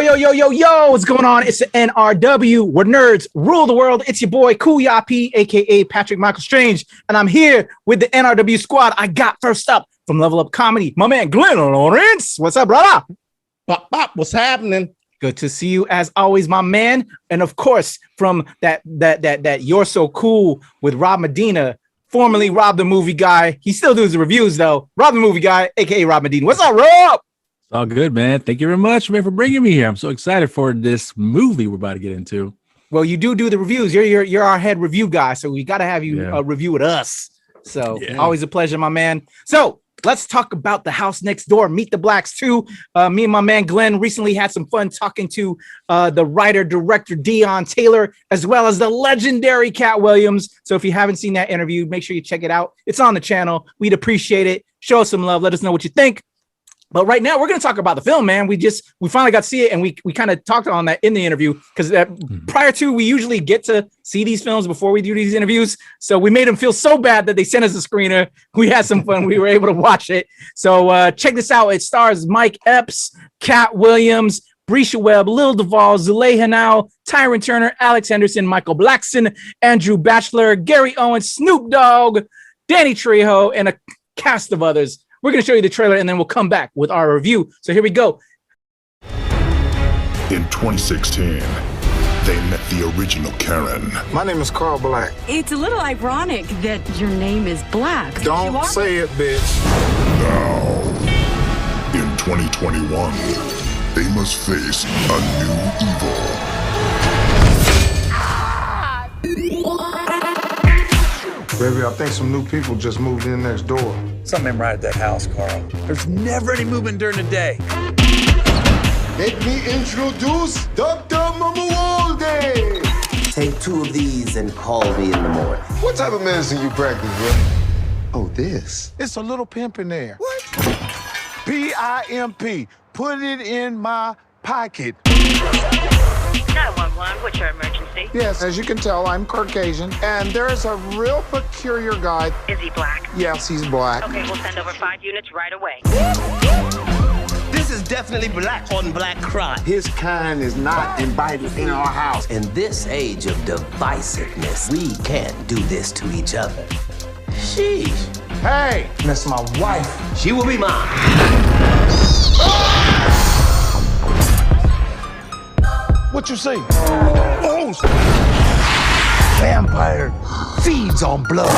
Yo, what's going on? It's the NRW. We're nerds, rule the world. It's your boy, Kuya P, aka Patrick Michael Strange, and I'm here with the NRW squad. I got first up from Level Up Comedy, my man Glenn Lawrence. What's up, brother? Bop, bop, what's happening? Good to see you as always, my man. And of course, from that You're So Cool with Rob Medina, formerly Rob the Movie Guy. He still does the reviews though. Rob the Movie Guy, aka Rob Medina. What's up, Rob? It's all good, man. Thank you very much, man, for bringing me here. I'm so excited for this movie we're about to get into. Well, you do the reviews. You're our head review guy, so we got to have you review with us. So always a pleasure, my man. So let's talk about The House Next Door, Meet the Blacks 2. Me and my man Glenn recently had some fun talking to the writer-director Deon Taylor, as well as the legendary Cat Williams. So if you haven't seen that interview, make sure you check it out. It's on the channel. We'd appreciate it. Show us some love. Let us know what you think. But right now, we're going to talk about the film, man. We finally got to see it, and we kind of talked on that in the interview, because prior to, we usually get to see these films before we do these interviews. So we made them feel so bad that they sent us a screener. We had some fun. We were able to watch it. So check this out. It stars Mike Epps, Cat Williams, Brescia Webb, Lil Duval, Zulay Hanau, Tyron Turner, Alex Henderson, Michael Blackson, Andrew Batchelor, Gary Owens, Snoop Dogg, Danny Trejo, and a cast of others. We're going to show you the trailer, and then we'll come back with our review. So here we go. In 2016, they met the original Karen. My name is Carl Black. It's a little ironic that your name is Black. Don't say it, bitch. Now, in 2021, they must face a new evil. Baby, I think some new people just moved in next door. Something ain't right at that house, Carl. There's never any movement during the day. Let me introduce Dr. Mamuwalde. Take 2 of these and call me in the morning. What type of medicine you practice, bro? Oh, this. It's a little pimp in there. What? P-I-M-P. Put it in my pocket. 911, what's your emergency? Yes, as you can tell, I'm Caucasian, and there's a real peculiar guy. Is he black? Yes, he's black. Okay, we'll send over 5 units right away. This is definitely black on black crime. His kind is not invited in our house. In this age of divisiveness, we can't do this to each other. Sheesh. Hey, that's my wife. She will be mine. What you see? Oh! Vampire feeds on blood.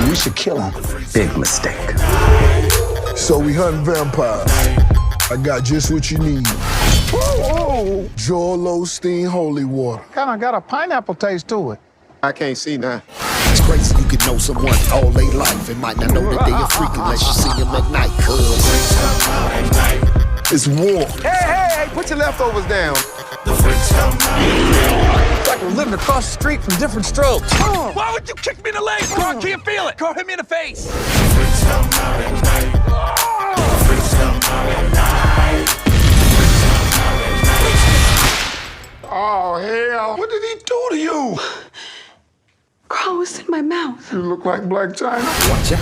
We should kill him. Big mistake. So we hunting vampires. I got just what you need. Whoa! Joel Osteen holy water. Kinda got a pineapple taste to it. I can't see now. It's crazy you could know someone all their life and might not know that they a freak unless you see them at night, cuz. It's war. Hey, put your leftovers down. It's like we're living across the street from different strokes. Why would you kick me in the leg? Carl, can't feel it. Carl, hit me in the face. Oh, hell. What did he do to you? Carl was in my mouth. You look like Black China. Watch out.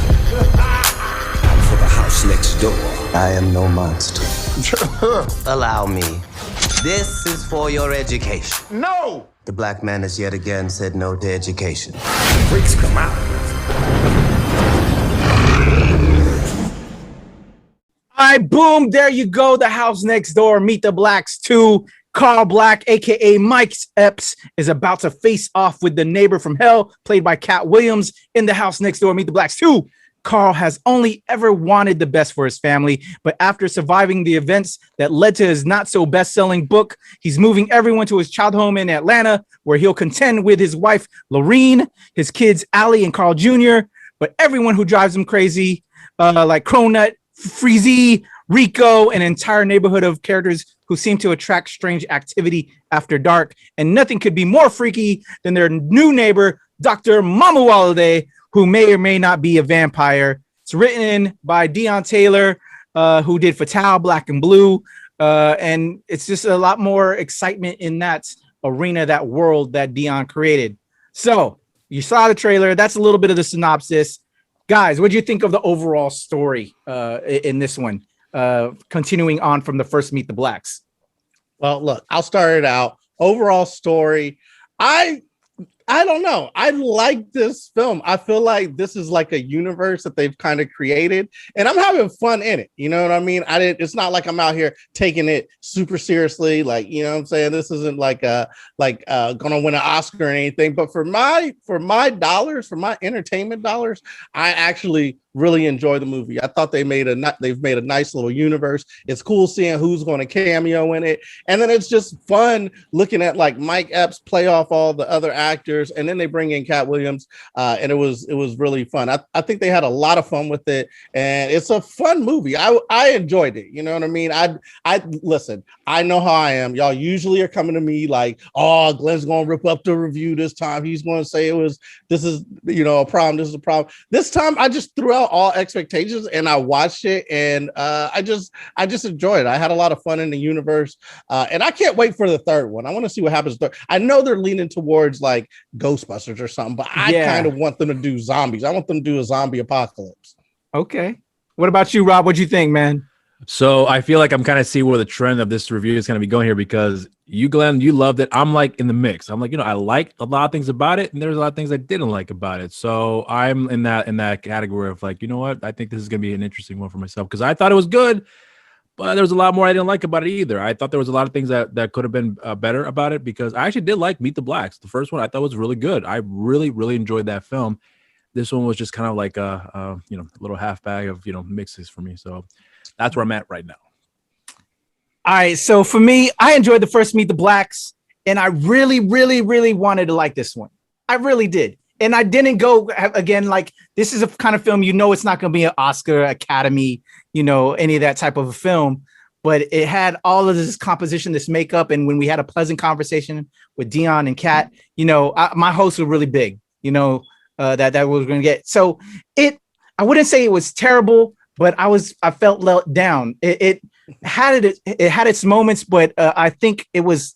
For the house next door. I am no monster. Allow me. This is for your education. No! The black man has yet again said no to education. Freaks come out. All right, boom. There you go. The House Next Door, Meet the Blacks 2. Carl Black, aka Mike Epps, is about to face off with the neighbor from hell, played by Cat Williams, in The House Next Door, Meet the Blacks 2. Carl has only ever wanted the best for his family, but after surviving the events that led to his not so best-selling book, he's moving everyone to his child home in Atlanta, where he'll contend with his wife, Lorene, his kids, Allie and Carl Jr., but everyone who drives him crazy, like Cronut, Freezy, Rico, an entire neighborhood of characters who seem to attract strange activity after dark. And nothing could be more freaky than their new neighbor, Dr. Mamuwalde, who may or may not be a vampire. It's written by Deon Taylor, who did Fatale, Black and Blue. And it's just a lot more excitement in that arena, that world that Deon created. So you saw the trailer. That's a little bit of the synopsis. Guys, what do you think of the overall story in this one? continuing on from the first Meet the Blacks? Well, look, I'll start it out. Overall story, I don't know. I like this film. I feel like this is like a universe that they've kind of created, and I'm having fun in it. You know what I mean? It's not like I'm out here taking it super seriously. Like, you know what I'm saying? This isn't like gonna win an Oscar or anything. But for my dollars, for my entertainment dollars, I actually really enjoy the movie. I thought they've made a nice little universe. It's cool seeing who's going to cameo in it, and then it's just fun looking at like Mike Epps play off all the other actors, and then they bring in Cat Williams, and it was really fun. I think they had a lot of fun with it, and it's a fun movie. I enjoyed it. You know what I mean? I listen. I know how I am. Y'all usually are coming to me like, oh, Glenn's going to rip up the review this time. He's going to say this is a problem. This is a problem. This time I just threw out all expectations and I watched it, and I just enjoyed it. I had a lot of fun in the universe, and I can't wait for the third one. I want to see what happens third. I know they're leaning towards like Ghostbusters or something, but I kind of want them to do zombies. I want them to do a zombie apocalypse. Okay. What about you, Rob? What'd you think, man? So I feel like I'm kind of see where the trend of this review is going to be going here, because you, Glenn, you loved it. I'm like in the mix. I'm like, I liked a lot of things about it, and there's a lot of things I didn't like about it. So I'm in that category of like, you know what? I think this is going to be an interesting one for myself, because I thought it was good, but there was a lot more I didn't like about it either. I thought there was a lot of things that could have been better about it, because I actually did like Meet the Blacks. The first one I thought was really good. I really, really enjoyed that film. This one was just kind of like a little half bag of mixes for me. So that's where I'm at right now. All right, so for me, I enjoyed the first Meet the Blacks, and I really, really, really wanted to like this one. I really did. And I didn't go, again, like, this is a kind of film, it's not going to be an Oscar, Academy, any of that type of a film, but it had all of this composition, this makeup, and when we had a pleasant conversation with Dion and Kat, my hopes were really big, that was going to get. So I wouldn't say it was terrible, but I felt let down. It had its moments, but I think it was.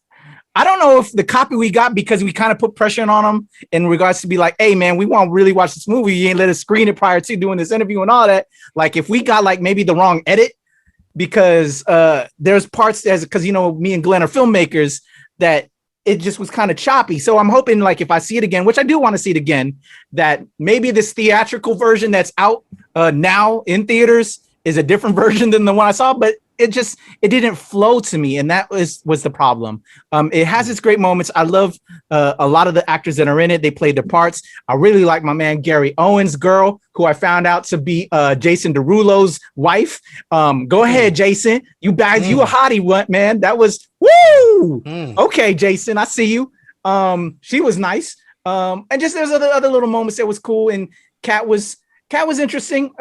I don't know if the copy we got, because we kind of put pressure on them in regards to be like, hey man, we want to really watch this movie. You ain't let us screen it prior to doing this interview and all that. Like if we got like maybe the wrong edit, because there's parts because me and Glenn are filmmakers, that it just was kind of choppy. So I'm hoping like if I see it again, which I do want to see it again, that maybe this theatrical version that's out now in theaters is a different version than the one I saw, but it didn't flow to me, and that was the problem. It has its great moments. I love a lot of the actors that are in it. They played their parts. I really like my man Gary Owens' girl, who I found out to be Jason Derulo's wife. Go ahead, Jason. You a hottie, man. That was woo. Okay, Jason, I see you. She was nice. And just there's other little moments that was cool. And Kat was interesting.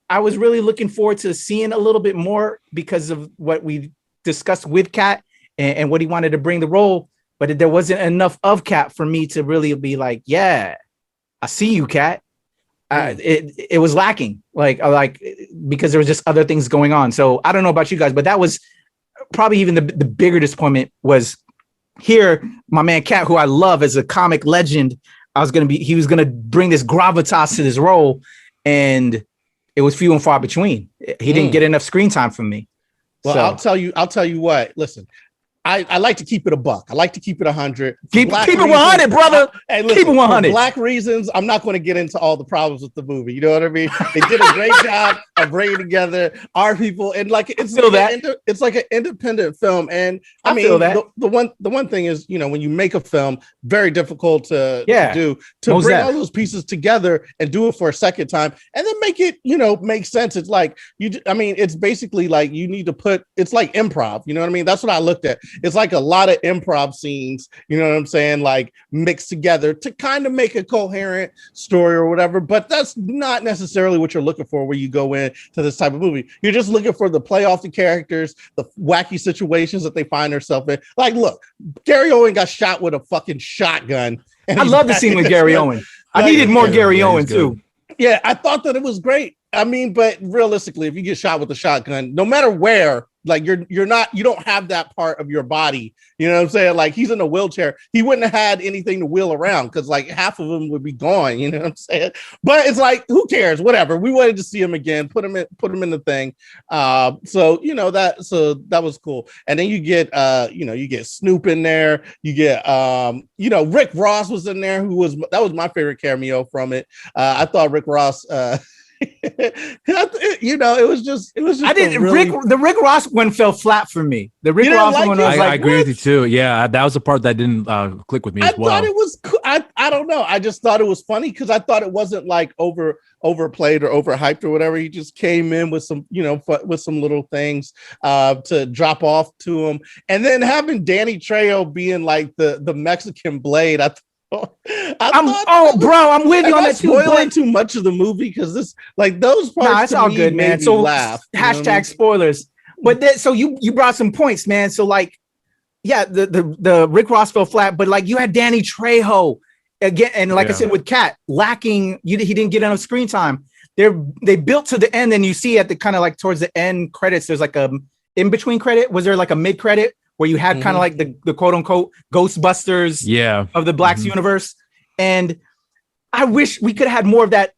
I was really looking forward to seeing a little bit more because of what we discussed with Kat and what he wanted to bring the role, but there wasn't enough of Kat for me to really be like, yeah, I see you, Kat. It was lacking, like because there was just other things going on. So I don't know about you guys, but that was probably even the bigger disappointment was here. My man Kat, who I love as a comic legend, he was gonna bring this gravitas to this role, and it was few and far between. He didn't get enough screen time from me. Well, so. I'll tell you what. Listen, I like to keep it a buck. I like to keep it 100. Keep it 100, brother. Hey, listen, keep it 100. For black reasons, I'm not going to get into all the problems with the movie. You know what I mean? They did a great job of bringing together our people, and like it's like an independent film. And I mean, the one thing is, when you make a film, very difficult to do to bring all those pieces together and do it for a second time, and then make it make sense. It's like it's basically like you need to put. It's like improv. You know what I mean? That's what I looked at. It's like a lot of improv scenes, you know what I'm saying? Like mixed together to kind of make a coherent story or whatever. But that's not necessarily what you're looking for when you go in to this type of movie. You're just looking for the play off the characters, the wacky situations that they find themselves in. Like, look, Gary Owen got shot with a fucking shotgun. I love the scene with Gary Owen. I needed more Gary Owen too. Yeah, I thought that it was great. I mean, but realistically, if you get shot with a shotgun, no matter where, like you don't have that part of your body. You know what I'm saying? Like he's in a wheelchair. He wouldn't have had anything to wheel around because like half of him would be gone. You know what I'm saying? But it's like, who cares? Whatever. We wanted to see him again. Put him in the thing. So that was cool. And then you get you get Snoop in there. You get Rick Ross was in there, that was my favorite cameo from it. I thought Rick Ross it was just I didn't the Rick Ross one fell flat for me. The Rick Ross one was I agree with you too. Yeah, that was the part that didn't click with me as well. I thought it was I don't know. I just thought it was funny because I thought it wasn't like overplayed or overhyped or whatever. He just came in with some, with some little things to drop off to him. And then having Danny Trejo being like the Mexican Blade, I'm with you on that too. Spoiling too much of the movie because this, like those parts. Nah, it's all good, man. So laugh. Hashtag spoilers. But so you brought some points, man. So like, yeah, the Rick Ross fell flat, but like you had Danny Trejo again, and like I said with Cat lacking, he didn't get enough screen time. They built to the end, and you see at the kind of like towards the end credits, there's like a in between credit. Was there like a mid credit where you had kind of like the quote unquote Ghostbusters of the Blacks universe? And I wish we could have had more of that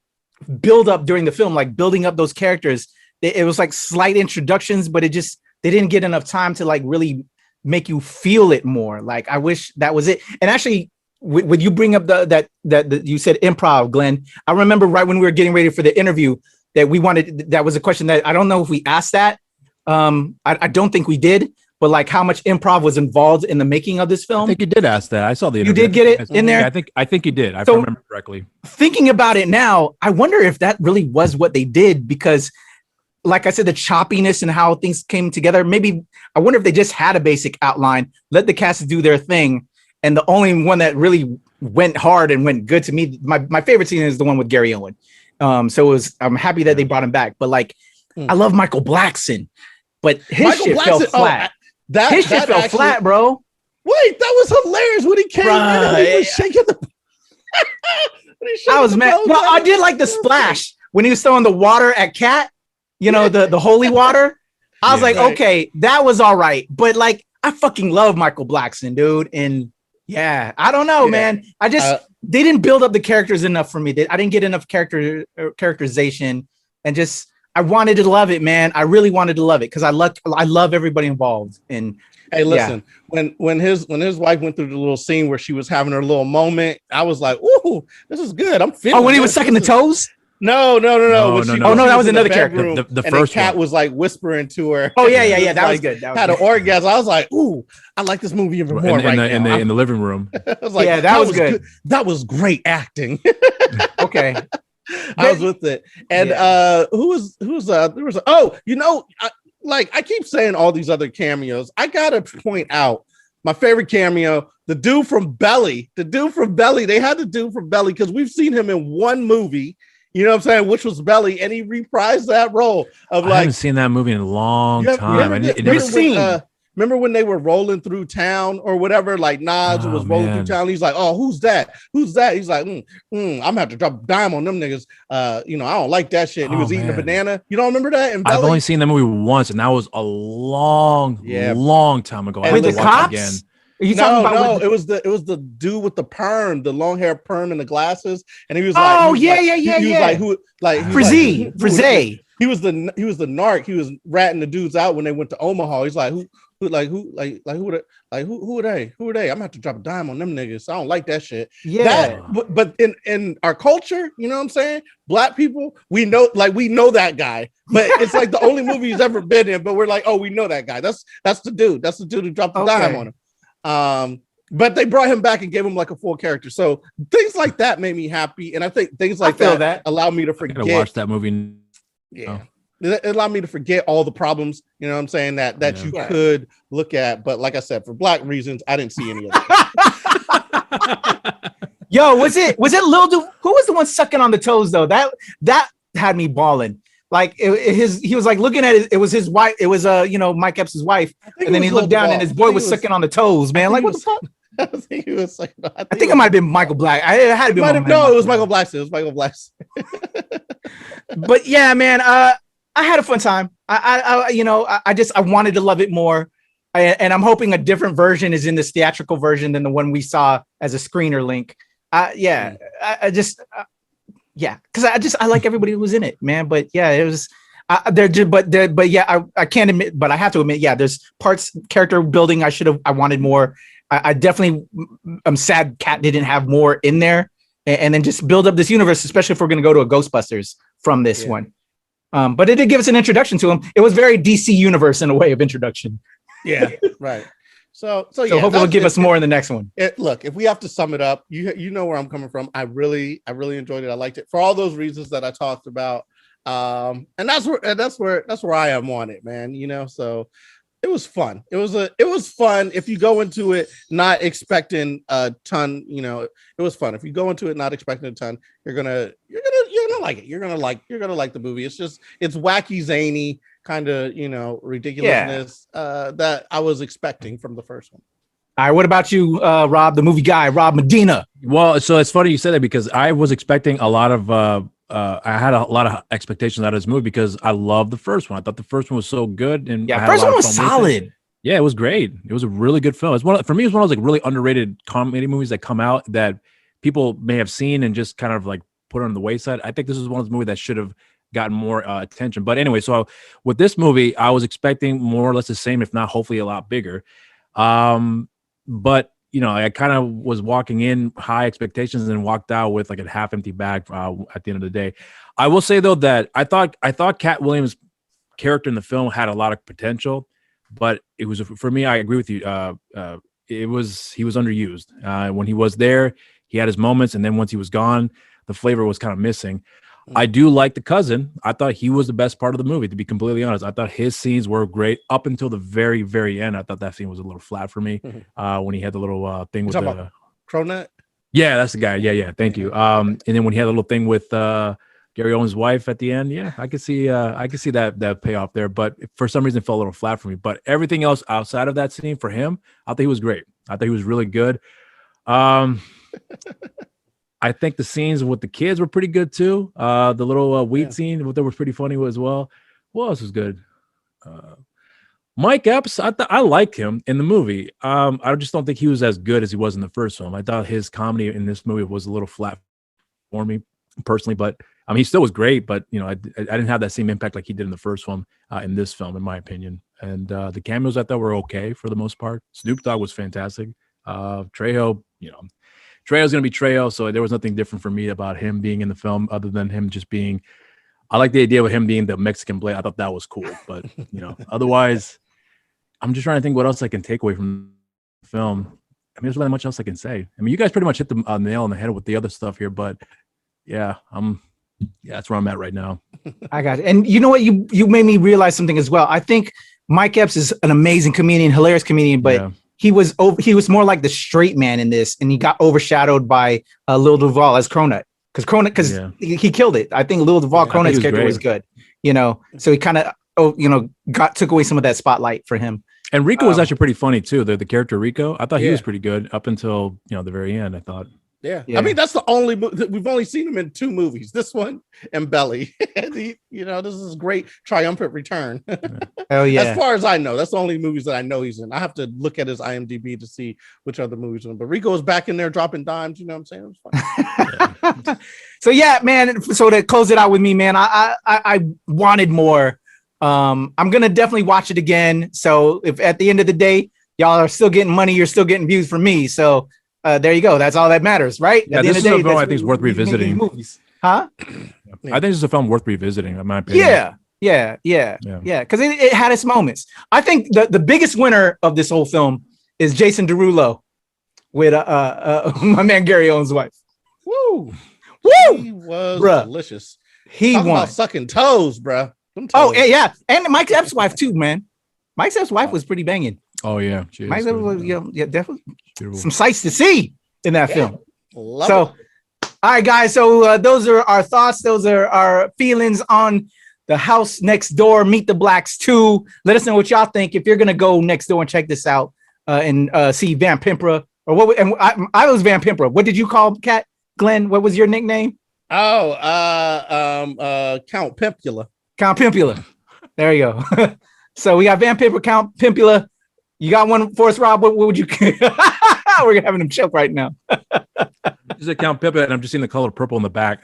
build up during the film, like building up those characters. It was like slight introductions, but they didn't get enough time to like really make you feel it more. Like I wish that was it. And actually, when you bring up that you said improv, Glenn, I remember right when we were getting ready for the interview that was a question that I don't know if we asked that. I don't think we did. But like how much improv was involved in the making of this film? I think you did ask that. I saw the interview. You did get it in there? Yeah, I think you did. If I remember correctly. Thinking about it now, I wonder if that really was what they did because, like I said, the choppiness and how things came together. Maybe I wonder if they just had a basic outline, let the cast do their thing, and the only one that really went hard and went good to me, my favorite scene is the one with Gary Owen. I'm happy that they brought him back. But like, I love Michael Blackson, but his shit fell flat. His shit fell flat, bro. Wait, that was hilarious when he came in and he was shaking the. I was mad. Well, I did like the splash when he was throwing the water at Cat. The holy water. I was like, okay, that was all right. But like, I fucking love Michael Blackson, dude. And yeah, I don't know, man. I just they didn't build up the characters enough for me. I didn't get enough characterization, and just. I wanted to love it, man. I really wanted to love it because I love everybody involved. And hey, listen, when his wife went through the little scene where she was having her little moment, I was like, "Ooh, this is good." I'm feeling. Oh, when he was sucking the toes? No. No, that was another character. The first Cat was like whispering to her. Oh yeah. That was good. Had an orgasm. I was like, "Ooh, I like this movie even more in the living room." I was like, "Yeah, that was good. That was great acting." Okay. I was with it. And there was I keep saying all these other cameos. I gotta point out my favorite cameo, the dude from Belly. They had the dude from Belly because we've seen him in one movie, you know what I'm saying, which was Belly, and he reprised that role of I haven't seen that movie in a long time. Remember when they were rolling through town or whatever, like Nas was rolling through town. He's like, "Oh, who's that? Who's that?" He's like, I'm gonna have to drop a dime on them niggas. I don't like that shit. And he was eating a banana. You don't remember that? I've only seen that movie once, and that was a long time ago. With the cops? Again. Are you talking about it was the dude with the perm, the long hair perm and the glasses, and he was like, he was like, who, like Frizzy. He was the narc. He was ratting the dudes out when they went to Omaha. He's like, who are they? Who are they? I'm gonna have to drop a dime on them niggas. I don't like that shit. Yeah. But in our culture, you know what I'm saying? Black people, we know that guy, but it's like the only movie he's ever been in. But we're like, oh, we know that guy. That's the dude. That's the dude who dropped the dime on him. But they brought him back and gave him like a full character. So things like that made me happy, and I think things like that allow me to forget. I watch that movie. Yeah. It allowed me to forget all the problems, you know what I'm saying, that you could look at. But like I said, for Black reasons, I didn't see any of that. Yo, was it Lil Duval? Who was the one sucking on the toes though? That had me balling. Like he was like looking at it was his wife. It was Mike Epps' wife, and then he looked down and his boy was sucking on the toes, man. Like what the fuck? I think it was like. I think it might have been Michael Black. It had to be. No, it was Michael Blackson. It was Michael Blackson. But yeah, man. I had a fun time. I wanted to love it more. And I'm hoping a different version is in this theatrical version than the one we saw as a screener link. Because I like everybody who was in it, man. But yeah, it was. I can't admit, but I have to admit, yeah, there's parts character building I wanted more. I definitely I'm sad Cat didn't have more in there, and then just build up this universe, especially if we're going to go to a Ghostbusters from this one. But it did give us an introduction to him. It was very DC universe in a way of introduction. Yeah, right. So hopefully it'll give us more in the next one. Look, if we have to sum it up, you know where I'm coming from. I really enjoyed it. I liked it for all those reasons that I talked about. And that's where I am on it, man. You know, so it was fun. It was fun if you go into it not expecting a ton. You know, it was fun. If you go into it not expecting a ton, you're gonna like it. You're gonna like the movie. It's wacky, zany, kind of, you know, ridiculousness that I was expecting from the first one. All right, what about you, Rob, the movie guy, Rob Medina? Well, so it's funny you said that because I was expecting a lot of I had a lot of expectations out of this movie because I loved the first one. I thought the first one was so good, and first one was solid. Yeah, it was great. It was a really good film. For me, it's one of those like really underrated comedy movies that come out that people may have seen and just kind of like put on the wayside. I think this is one of those movies that should have gotten more attention. But anyway, so with this movie, I was expecting more or less the same, if not hopefully a lot bigger. But you know, I kind of was walking in high expectations and walked out with like a half empty bag at the end of the day. I will say though that I thought Cat Williams' character in the film had a lot of potential, but it was, for me, I agree with you. He was underused. When he was there, he had his moments, and then once he was gone, the flavor was kind of missing. I do like the cousin. I thought he was the best part of the movie, to be completely honest. I thought his scenes were great up until the very, very end. I thought that scene was a little flat for me when he had the little thing with the Cronut. Yeah, that's the guy. Yeah. Thank you. And then when he had a little thing with Gary Owen's wife at the end, yeah, I could see that payoff there. But for some reason, it felt a little flat for me. But everything else outside of that scene for him, I thought he was great. I thought he was really good. I think the scenes with the kids were pretty good too. The little weed scene that was pretty funny as well. What else was good? Mike Epps, I liked him in the movie. I just don't think he was as good as he was in the first film. I thought his comedy in this movie was a little flat for me personally, but I mean, he still was great. But you know, I didn't have that same impact like he did in the first one in this film, in my opinion. And the cameos I thought were okay for the most part. Snoop Dogg was fantastic. Trejo, you know. Trejo's going to be Trejo, so there was nothing different for me about him being in the film other than him just being – I like the idea of him being the Mexican Blade. I thought that was cool. But, you know, otherwise, I'm just trying to think what else I can take away from the film. I mean, there's not much else I can say. I mean, you guys pretty much hit the nail on the head with the other stuff here. But, yeah, that's where I'm at right now. I got it. And you know what? You made me realize something as well. I think Mike Epps is an amazing comedian, hilarious comedian, but – he was more like the straight man in this, and he got overshadowed by Lil Duval as Cronut because he killed it. I think Lil Duval Cronut's character was good, you know. So he kind of took away some of that spotlight for him. And Rico was actually pretty funny too. The character Rico, I thought he was pretty good up until the very end. I thought. Yeah. I mean, that's the only we've only seen him in 2 movies, this one and Belly. And this is a great triumphant return. Oh yeah. As far as I know, that's the only movies that I know he's in. I have to look at his IMDb to see which other movies are in. But Rico was back in there dropping dimes. You know what I'm saying? It was fun. So yeah, man. So to close it out with me, man, I wanted more. I'm gonna definitely watch it again. So if at the end of the day, y'all are still getting money, you're still getting views from me. So. There you go. That's all that matters, right? Yeah, this is a film I think is worth revisiting. Huh? I think this is a film worth revisiting, in my opinion. Yeah. Because it had its moments. I think the biggest winner of this whole film is Jason Derulo with my man Gary Owen's wife. Woo! He was delicious. He Talking won. about sucking toes, bruh. Oh yeah, and Mike Epps' wife too, man. Mike Epps' wife was pretty banging. Oh yeah, Mike Epps was definitely some sights to see in that film. All right, guys. So those are our thoughts. Those are our feelings on The House Next Door, Meet the Blacks 2. Let us know what y'all think. If you're gonna go next door and check this out and see Vampimpera or what? And I was Vampimpera. What did you call Cat? Glenn? What was your nickname? Count Pimpula. Count Pimpula. There you go. So we got Vampire, Count Pimpula. You got one for us, Rob? What would you? We're having him choke right now. This is Count Pimpula, and I'm just seeing the color purple in the back.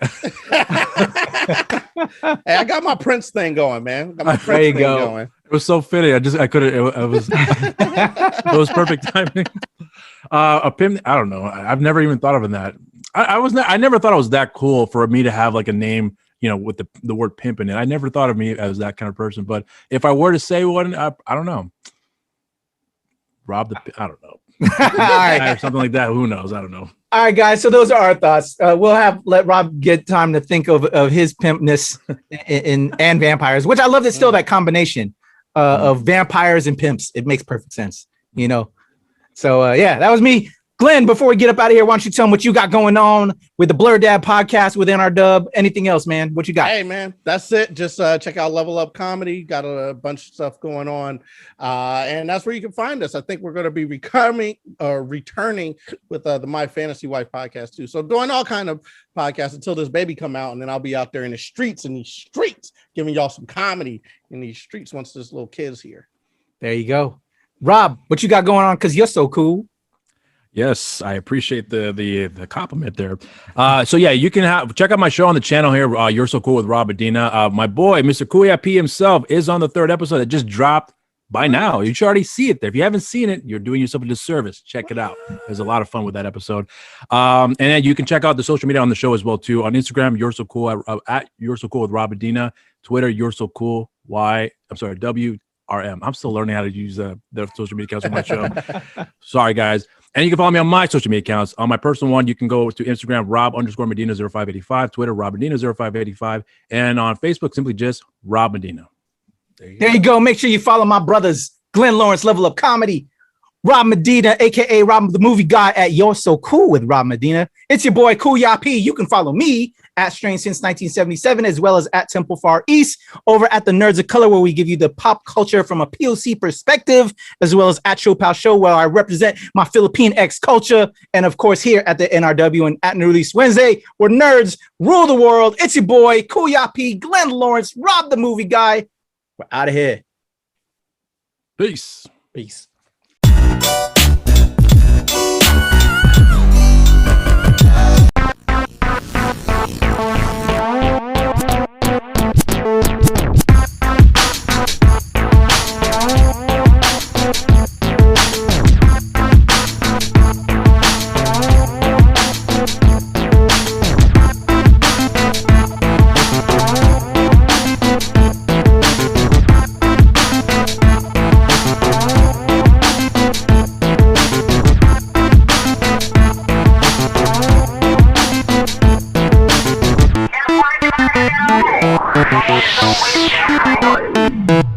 Hey, I got my Prince thing going, man. Got my Prince there you thing go. Going. It was so fitting. I couldn't. It was it was perfect timing. A pimp. I don't know. I've never even thought of that. I never thought it was that cool for me to have like a name, with the word pimp in it. I never thought of me as that kind of person. But if I were to say one, I don't know. I don't know. All right. Or something like that. Who knows? I don't know. All right, guys. So those are our thoughts. We'll let Rob get time to think of his pimpness and vampires, which I love. That still that combination of vampires and pimps. It makes perfect sense, So yeah, that was me. Glenn, before we get up out of here, why don't you tell them what you got going on with the Blur Dad podcast with NR Dub? Anything else, man? What you got? Hey, man, that's it. Just check out Level Up Comedy. Got a bunch of stuff going on. And that's where you can find us. I think we're going to be returning with the My Fantasy Wife podcast, too. So doing all kind of podcasts until this baby come out. And then I'll be out there in these streets, giving y'all some comedy in these streets once this little kid's here. There you go. Rob, what you got going on? Because you're so cool. Yes, I appreciate the compliment there. So yeah, you can check out my show on the channel here. You're So Cool with Rob Medina. My boy, Mr. Kuya P himself, is on the 3rd episode that just dropped by now. You should already see it there. If you haven't seen it, you're doing yourself a disservice. Check it out. There's a lot of fun with that episode. And then you can check out the social media on the show as well too. On Instagram, You're So Cool at You're So Cool with Rob Medina. Twitter, You're So Cool WRM. I'm still learning how to use the social media accounts on my show. Sorry, guys. And you can follow me on my social media accounts. On my personal one, you can go to Instagram, Rob_Medina0585, Twitter, Rob Medina0585, and on Facebook, simply just Rob Medina. There you go. Make sure you follow my brothers, Glenn Lawrence, Level Up Comedy, Rob Medina, aka Rob the Movie Guy at You're So Cool with Rob Medina. It's your boy Kuya P. You can follow me at Strange Since 1977, as well as at Temple Far East, over at the Nerds of Color, where we give you the pop culture from a POC perspective, as well as at Show Pal Show, where I represent my Philippine X culture, and of course here at the NRW and at New Release Wednesday, where nerds rule the world. It's your boy Kuya P, Glenn Lawrence, Rob the Movie Guy. We're out of here. Peace. Peace. Thank you.